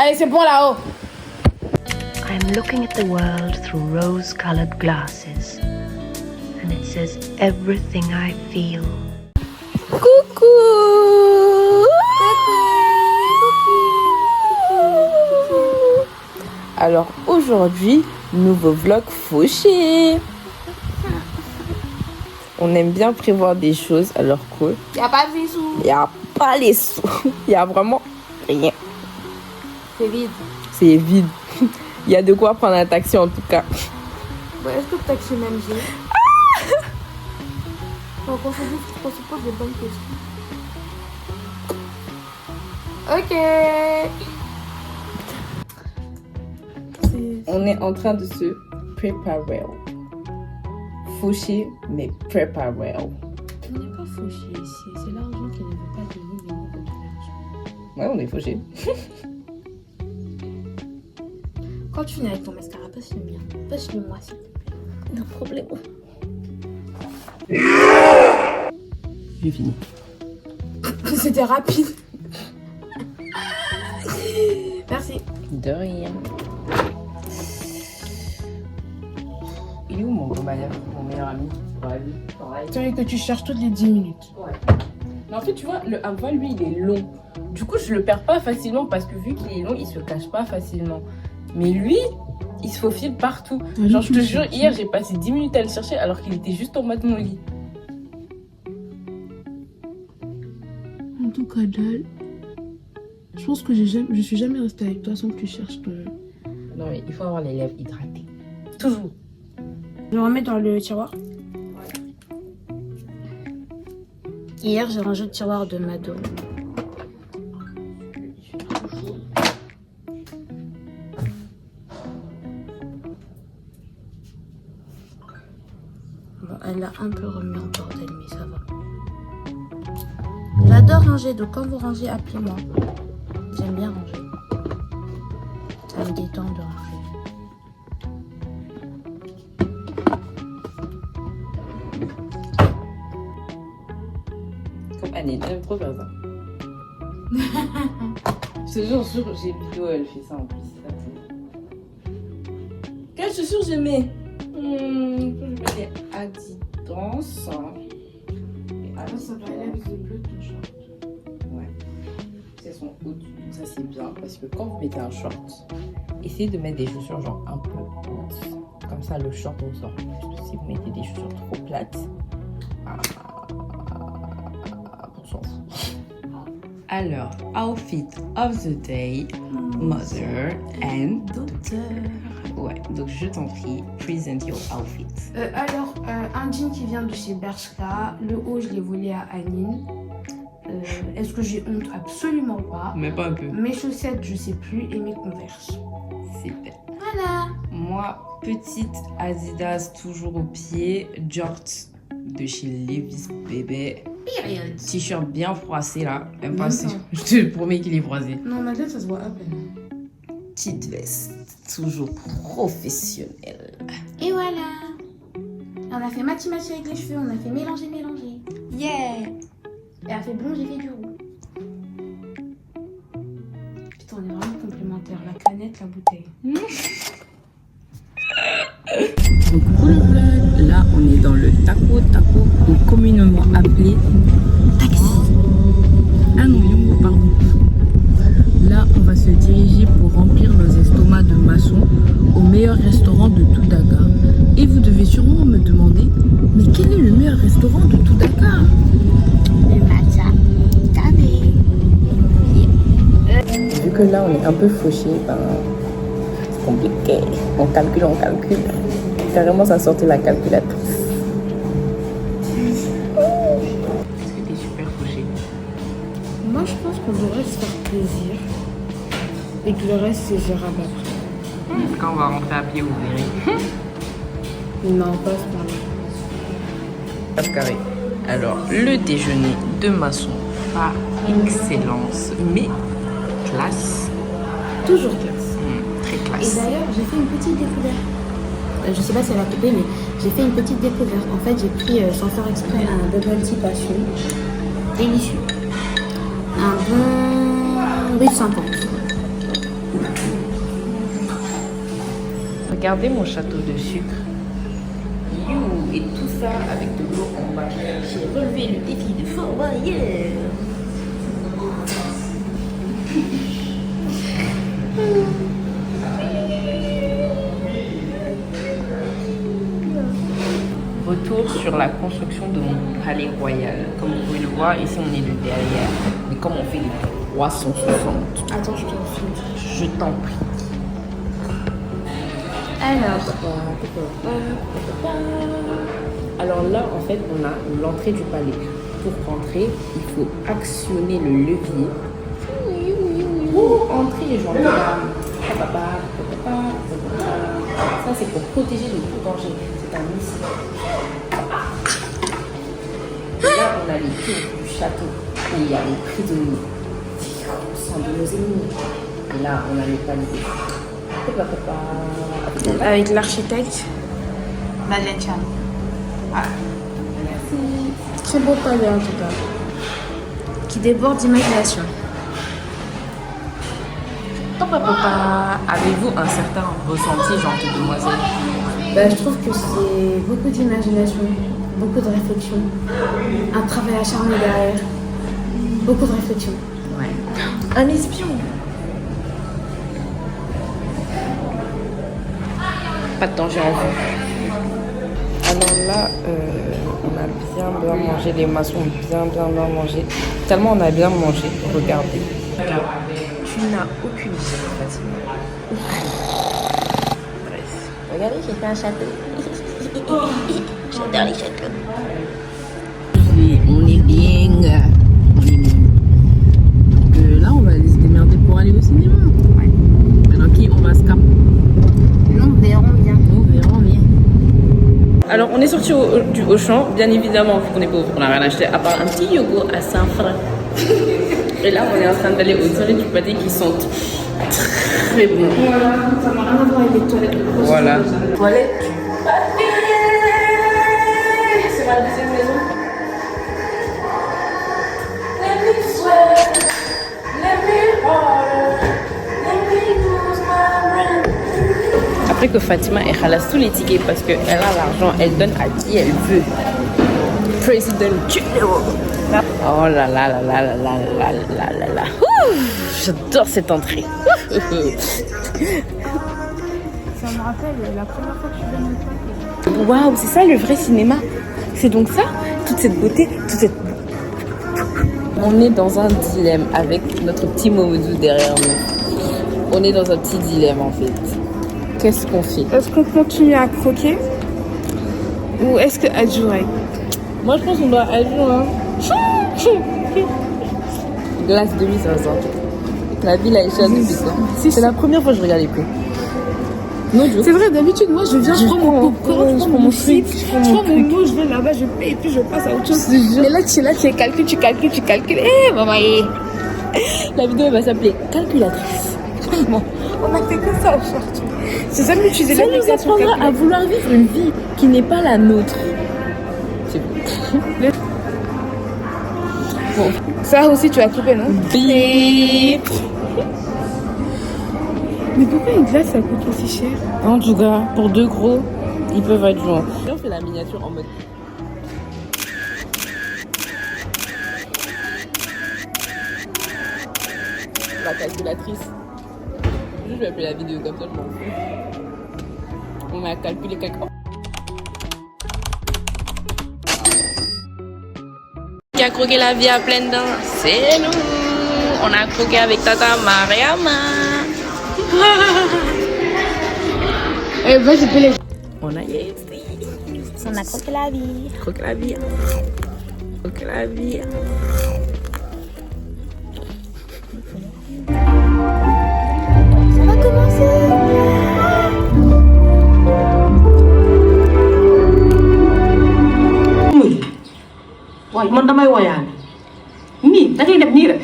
Allez, c'est bon là-haut. I'm looking at the world through rose-colored glasses, and it says everything I feel. Coucou. Alors aujourd'hui, nouveau vlog fauché. On aime bien prévoir des choses, alors que Y a pas de sous. il n'y a pas les sous. Il y a vraiment rien. C'est vide. C'est vide. Il y a de quoi prendre un taxi en tout cas. Bon, est-ce que le taxi même j'ai Donc on se dit qu'on se pose des bonnes questions. Ok. On est en train de se préparer. Fauché, mais préparer. On n'est pas fauché ici. C'est l'argent qui ne veut pas de nous, mais nous veut de l'argent. Ouais, on est fauché. Quand tu viens avec ton mascara, passe le mien. Passe-le moi, s'il te plaît. Non problème. J'ai fini. C'était rapide. Merci. De rien. Il est où mon meilleur ami? Pareil. C'est vrai que tu cherches toutes les 10 minutes. Ouais. Mais en fait, tu vois, le à voile, lui, il est long. Du coup, je le perds pas facilement parce que vu qu'il est long, il se cache pas facilement. Mais lui, il se faufile partout. Genre, je te jure, hier, j'ai passé 10 minutes à le chercher alors qu'il était juste en bas de mon lit. En tout cas, Dal, je pense que je suis jamais restée avec toi sans que tu cherches ton... Non, mais il faut avoir les lèvres hydratées. Toujours. Je le remets dans le tiroir. Hier, j'ai rangé le tiroir de Mado. Bon, elle l'a un peu remis en bordel, mais ça va. J'adore ranger, donc quand vous rangez, appelez-moi. J'aime bien ranger. Ça me détend de ranger. Comme Annie, elle aime trop faire ça. Je te jure, j'ai une vidéo, elle fait ça en plus. Quelle chaussure je mets? Je mets les Adidas. Ça va aller avec le bleu de ton short. Ouais. Elles sont hautes, donc ça c'est bien parce que quand vous mettez un short, essayez de mettre des chaussures genre un peu hautes. Comme ça le short ressort plus. Si vous mettez des chaussures trop plates, on s'en fout. Alors, outfit of the day, mother and daughter. Ouais, donc je t'en prie, present your outfit. Alors, un jean qui vient de chez Bershka. Le haut, je l'ai volé à Anine. Est-ce que j'ai honte? Absolument pas. Mais pas un peu. Mes chaussettes, je sais plus. Et mes Converse. Super. Voilà. Moi, petite Adidas toujours au pied, jorts de chez Levi's bébé. Period. T-shirt bien froissé là. Même pas Non. si- je te promets qu'il est froissé. Non, ma tête, ça se voit à peine. Petite veste, toujours professionnelle. Et voilà. On a fait match avec les cheveux. On a fait mélanger. Yeah! Elle a fait blond, j'ai fait du roux. Putain, on est vraiment complémentaires. La canette, la bouteille. Donc pour le vlog, là on est dans le taco, donc communément appelé taxi. Ah non, Yongo, pardon. Là on va se diriger pour remplir nos estomacs de maçons au meilleur restaurant de tout Dakar. Et vous devez sûrement me demander, mais quel est le meilleur restaurant de tout Dakar? Le matcha. Cabé. Vu que là on est un peu fauché, c'est compliqué. On calcule. Carrément ça sortait la calculatrice. Est-ce que t'es super fauché? Moi, je pense qu'on devrait se faire plaisir. Et que le reste, c'est gérable après. Quand on va rentrer à pied, vous verrez. Non, pas ce point-là. Passe carré. Alors, le déjeuner de maçon par excellence, mais classe. Toujours classe. Très Et classe. d'ailleurs, j'ai fait une petite découverte. Je sais pas si elle a coupé, mais j'ai fait une petite découverte. En fait, j'ai pris, sans faire exprès, un bubble tea passion. Délicieux. Un bon 8,50. Regardez mon château de sucre. Et tout ça avec de l'eau en bas. J'ai relevé le défi de Fort Boyard. Retour sur la construction de mon palais royal. Comme vous pouvez le voir, ici on est de derrière. Mais comme on fait les 360. Attends, je te filme. Je t'en prie. Alors là, en fait, on a l'entrée du palais. Pour rentrer, il faut actionner le levier pour entrer les gens. Ça, c'est pour protéger de tout danger. C'est un missile. Et là, on a les tours du château. Et il y a les prisonniers. Au sein de nos ennemis. Et là, on a le palais. Avec l'architecte Valenciano. Ah. Merci. Très beau palais en tout cas. Qui déborde d'imagination. Avez-vous un certain ressenti, gentille demoiselle? Je trouve que c'est beaucoup d'imagination, beaucoup de réflexion, un travail acharné derrière, beaucoup de réflexion. Ouais. Un espion. Pas de danger en vue. Alors là, on a bien mangé, les maçons ont bien mangé. Tellement on a bien mangé, regardez. Regarde, tu n'as aucune idée, Fatima. Bref. Regardez, j'ai fait un château. J'adore les châteaux. On est bien. Là, on va aller se démerder pour aller au cinéma. Ouais. Alors qui on va se cap. Nous verrons bien. Alors, on est sorti du Auchan, bien évidemment, vu qu'on est pauvre, on n'a rien acheté à part un petit yogourt à 5 francs. Et là, on est en train d'aller aux toilettes du pâté qui sentent très bon. Voilà, ça n'a rien à voir avec les toilettes. Voilà. Toilettes du pâté. C'est ma deuxième maison. Let me sweat, let me order, let me lose my breath. Après que Fatima elle ralasse tous les tickets parce qu'elle a l'argent, elle donne à qui elle veut. Président General. Oh là là là là là là là là là là. J'adore cette entrée. Ça me rappelle la première fois que je suis venue au parc. Waouh, c'est ça le vrai cinéma. C'est donc ça, toute cette beauté, toute cette... On est dans un dilemme avec notre petit Momodou derrière nous. On est dans un petit dilemme en fait. Qu'est-ce qu'on fait? Est-ce qu'on continue à croquer ou est-ce qu'elle jouerait? Moi je pense qu'on doit agir. Hein. Glace de 1500. La ville a échappé depuis ça. C'est la première fois que je regarde les prix. Non, C'est vrai, d'habitude, moi je viens, je prends mon popcorn, je prends mon frites, je prends mon mot, je vais là-bas, je paye et puis je passe à autre chose. Et là, tu calcules. Eh, maman, La vidéo elle va s'appeler Calculatrice. Bon, on a fait que ça aujourd'hui. C'est ça, utiliser Ça nous apprendra à vouloir vivre une vie qui n'est pas la nôtre. C'est bon. Bon, ça aussi tu as coupé, non? Bip. Mais pourquoi une glace ça coûte aussi cher? En tout cas, pour 2 gros, ils peuvent être joints. On fait la miniature en mode. La calculatrice. Je vais appeler la vidéo comme ça, je m'en fous. On a calculé quelque chose. Qui a croqué la vie à pleines dents? C'est nous. On a croqué avec Tata Mariama. Vas-y, peux On a yes. On a croqué la vie. Croqué la vie. Croqué la vie. On va commencer. waaye man damay woyaane nii da ngay def nii rek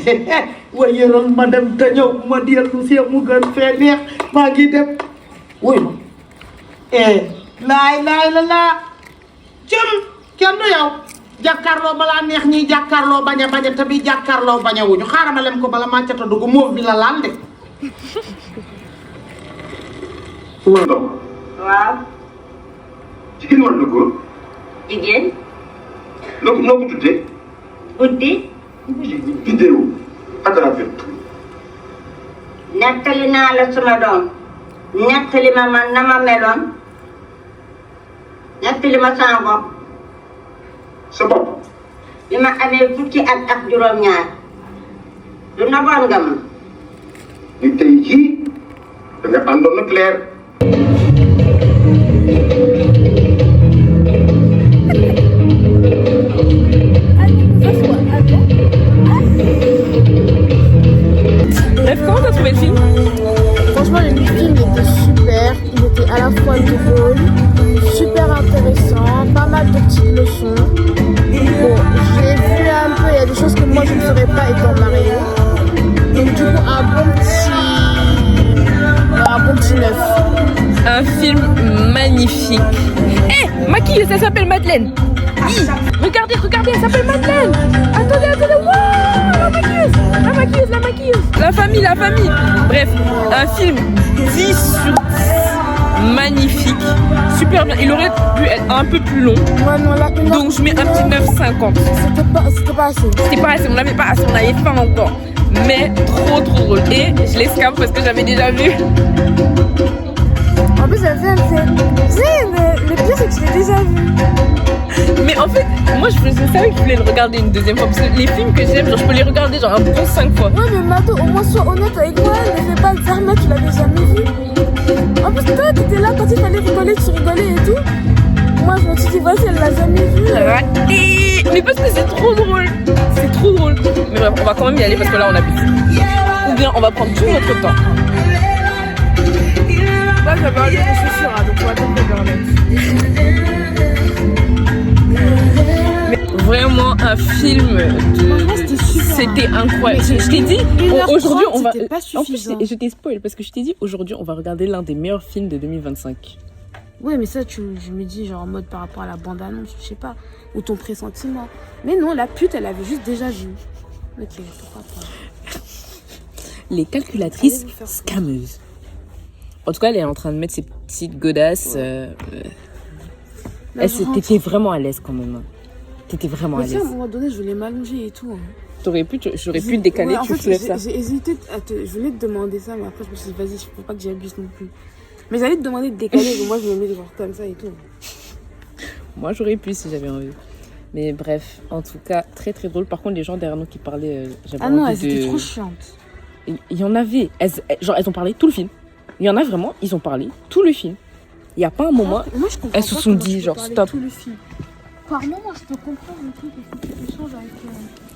waaye yoroon ma dem te ñëw ma dellu si mu gën fee neex maa ngi dem wuy ma laay la laa cëm kenn du yow jàkkaarloo balaa neex ñiy jàkkaarloo bañ a te bi jàkkaarloo bañ a wuñu xaaral ma lem ko bala maa ca dugg moof bi la laal de ndox. waaw. jigéen wala góor. jigéen. noo ko tuddee. guddi. vidéo ak rafet. nettali naa la suma doom. nettali ma man na ma meloon. nettali ma sama bopp. sa bopp. bi ma amee fukki at ak juróom-ñaar. du naboon nga ma. ni tey jii da nga àndoon ak leer. Bref, comment t'as trouvé le film? Franchement, le film était super. Il était à la fois drôle, super intéressant, pas mal de petites leçons. Bon, j'ai vu un peu, il y a des choses que moi je ne ferais pas étant mariée. Donc du coup, un bon petit neuf. Un film magnifique. Eh, maquilleuse, elle s'appelle Madeleine. Regardez, elle s'appelle Madeleine. Attendez, waouh, la maquilleuse. La famille. Bref, un film 10 sur 10. Magnifique. Super bien. Il aurait pu être un peu plus long. Ouais, non, là, Donc je mets un petit 9,50. C'était pas assez. C'était pas assez, on n'avait pas assez, on avait faim encore. Mais trop drôle. Et je l'escape parce que j'avais déjà vu. En plus, elle fait. Le pire, c'est que je l'ai déjà vu. Mais en fait, moi je savais que je voulais le regarder une deuxième fois. Parce que les films que j'aime, genre je peux les regarder genre un bon 5 fois. Ouais, mais Mato, au moins sois honnête avec moi. Ne fais pas le Zarma, tu l'avais jamais vu. En plus, toi, t'étais là quand il fallait rigoler, tu rigolais et tout. Moi, je me suis dit, vas-y, elle l'a jamais vu. Mais parce que c'est trop drôle. C'est trop drôle. Mais bref, on va quand même y aller parce que là on habite. Ou bien on va prendre tout notre temps. Là, j'avais enlevé les chaussures, donc on va attendre de Mais vraiment un film c'était incroyable. Je t'ai dit aujourd'hui on va en plus je t'ai spoil parce que je t'ai dit aujourd'hui on va regarder l'un des meilleurs films de 2025. Ouais, mais ça, je me dis, genre en mode par rapport à la bande-annonce, je sais pas, ou ton pressentiment. Mais non, la pute, elle avait juste déjà vu. Ok, pourquoi pas. Les calculatrices scammeuses. En tout cas, elle est en train de mettre ses petites godasses. T'étais vraiment à l'aise quand même. T'étais vraiment à l'aise. À un moment donné, je voulais m'allonger et tout. J'aurais pu décaler, ouais, tu soulèves ça. J'ai hésité je voulais te demander ça, mais après je me suis dit, vas-y, je peux pas que j'abuse non plus. Mais j'allais te demander de décaler, mais moi je me mets genre comme ça et tout. Moi j'aurais pu si j'avais envie. Mais bref, en tout cas, très très drôle. Par contre, les gens derrière nous qui parlaient, j'avais ah non, elles étaient trop chiantes. Il y en avait, elles ont parlé tout le film. Il y en a vraiment, ils ont parlé tout le film. Il n'y a pas un moment, moi, elles se sont dit genre stop. Tout le film. Par moment, je peux comprendre le truc, il faut que tu échanges avec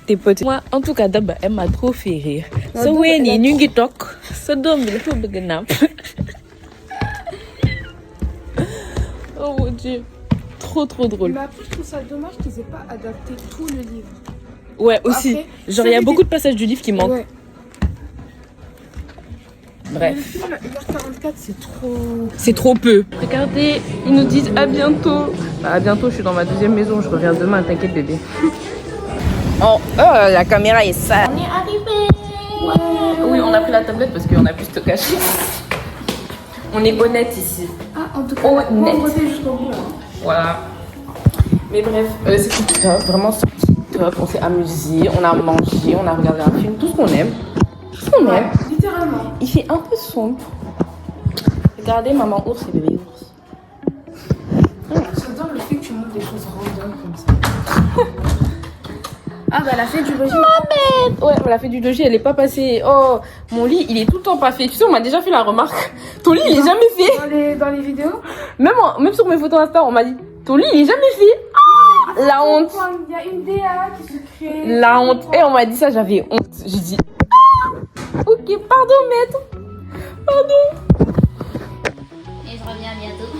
tes potes. Moi, en tout cas, Daba, elle m'a trop fait rire. Ce Weni, ñu ngi toog, sa doom bi dafa bëgg napp. Oh mon Dieu, trop drôle. Mais après, je trouve ça dommage qu'ils aient pas adapté tout le livre. Ouais, aussi. Après, genre, il y a beaucoup de passages du livre qui manquent. Ouais. Bref. Le film, 1h44, c'est trop peu. Regardez, ils nous disent à bientôt. Bah, à bientôt, je suis dans ma deuxième maison. Je reviens demain, t'inquiète, bébé. Oh, la caméra est sale. On est arrivé. Ouais. Oui, on a pris la tablette parce qu'on a plus de cacher. On est honnête ici. Ah, en tout cas, on va voter jusqu'au bout. Voilà. Mais bref, c'était top. Vraiment, c'était top. On s'est amusé, on a mangé, on a regardé un film. Tout ce qu'on aime. Ouais, littéralement. Il fait un peu sombre. Regardez maman ours et bébé ours. J'adore le fait que tu montres des choses random comme ça. Ah bah la fête du logis. Ouais, la fête du logis, elle est pas passée. Oh, mon lit, il est tout le temps pas fait. Tu sais, on m'a déjà fait la remarque. Ton lit, il est jamais fait. Dans les vidéos. Même sur mes photos Insta, on m'a dit, ton lit, il est jamais fait. La honte. Il y a une DA qui se crée. La honte. Et on m'a dit ça, j'avais honte. J'ai dit, ok, pardon, maître. Pardon. Et je reviens bientôt.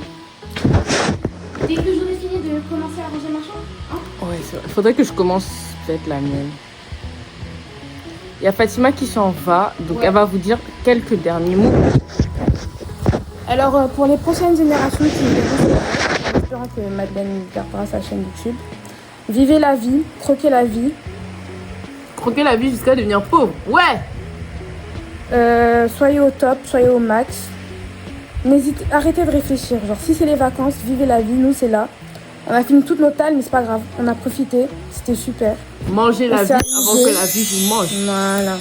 Dès que j'aurai fini de commencer à ranger ma chambre. Hein? Ouais, c'est vrai. Faudrait que je commence peut-être la mienne. Il y a Fatima qui s'en va, donc ouais. Elle va vous dire quelques derniers mots. Alors, pour les prochaines générations qui me en espérant que Madeleine gardera sa chaîne YouTube, vivez la vie, croquez la vie. Croquez la vie jusqu'à devenir pauvre. Ouais. Soyez au top, soyez au max. arrêtez de réfléchir. Genre, si c'est les vacances, vivez la vie. Nous, c'est là. On a fini toutes nos talles, mais c'est pas grave. On a profité. C'était super. Mangez la On vie s'est avant amusé. que la vie vous mange. Voilà.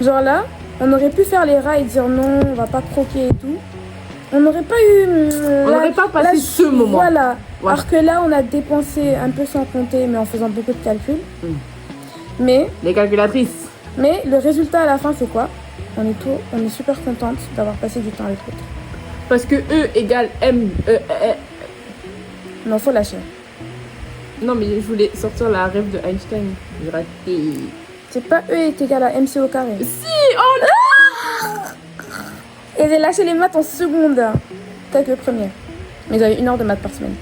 Genre là, on aurait pu faire les rats et dire non, on va pas croquer et tout. On n'aurait pas eu... On n'aurait pas passé ce moment. Voilà. Ouais. Alors que là, on a dépensé un peu sans compter, mais en faisant beaucoup de calculs. Mais Les calculatrices. le résultat à la fin, c'est quoi? On est super contente d'avoir passé du temps avec l'autre. Parce que E égale M. Non, faut lâcher. Non, mais je voulais sortir la rêve de Einstein. J'ai raté. C'est pas E est égal à MC au carré. Si, oh non. Et j'ai lâché les maths en seconde. Quelques premières. Mais j'avais 1 heure de maths par semaine.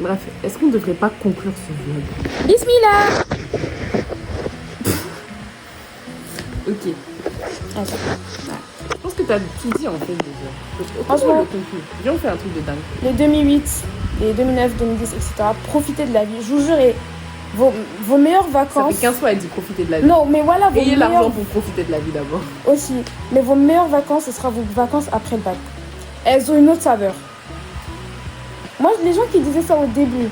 Bref, est-ce qu'on devrait pas conclure ce vlog? Bismillah. Ok. Attends. Je pense que t'as tout dit en fait déjà. Franchement. le conclure. Viens, on fait un truc de dingue. Les 2008, les 2009, 2010, etc. Profitez de la vie. Je vous jure, et vos meilleures Ça vacances... fait 15 fois elle dit profiter de la vie. Non, mais voilà, vos Ayez l'argent meilleures... pour profiter de la vie d'abord. Aussi. Mais vos meilleures vacances, ce sera vos vacances après le bac. Elles ont une autre saveur. Moi, les gens qui disaient ça au début,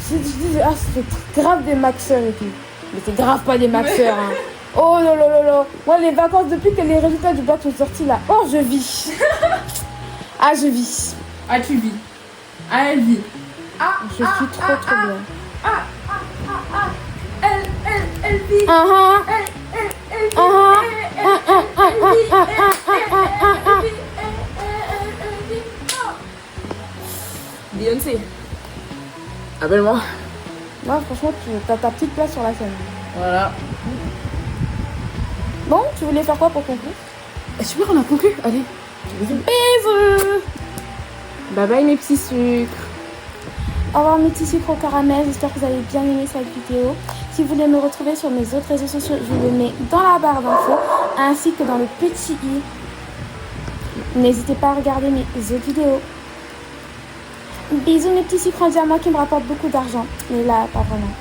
je disais, ah, c'est grave des maxeurs et tout. Mais c'est grave pas des maxeurs, hein. Oh là là là là. Moi, les vacances, depuis que les résultats du bac sont sortis là, oh, je vis. Ah, je vis. Ah, tu vis. Ah, elle vit. Je suis trop bien. Elle vit. Beyoncé. Appelle-moi. Moi, franchement, tu as ta petite place sur la scène. Voilà. Bon, tu voulais faire quoi pour conclure? Super, on a conclu. Allez. Bisous. Bye bye mes petits sucres. Au revoir mes petits sucres au caramel, j'espère que vous avez bien aimé cette vidéo. Si vous voulez me retrouver sur mes autres réseaux sociaux, je vous les mets dans la barre d'infos, ainsi que dans le petit i. N'hésitez pas à regarder mes autres vidéos. Bisous mes petits sucres en diamant qui me rapportent beaucoup d'argent. Mais là, pas vraiment.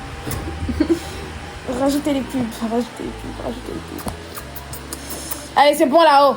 Rajoutez les pubs, rajoutez les pubs. Allez, c'est bon là-haut.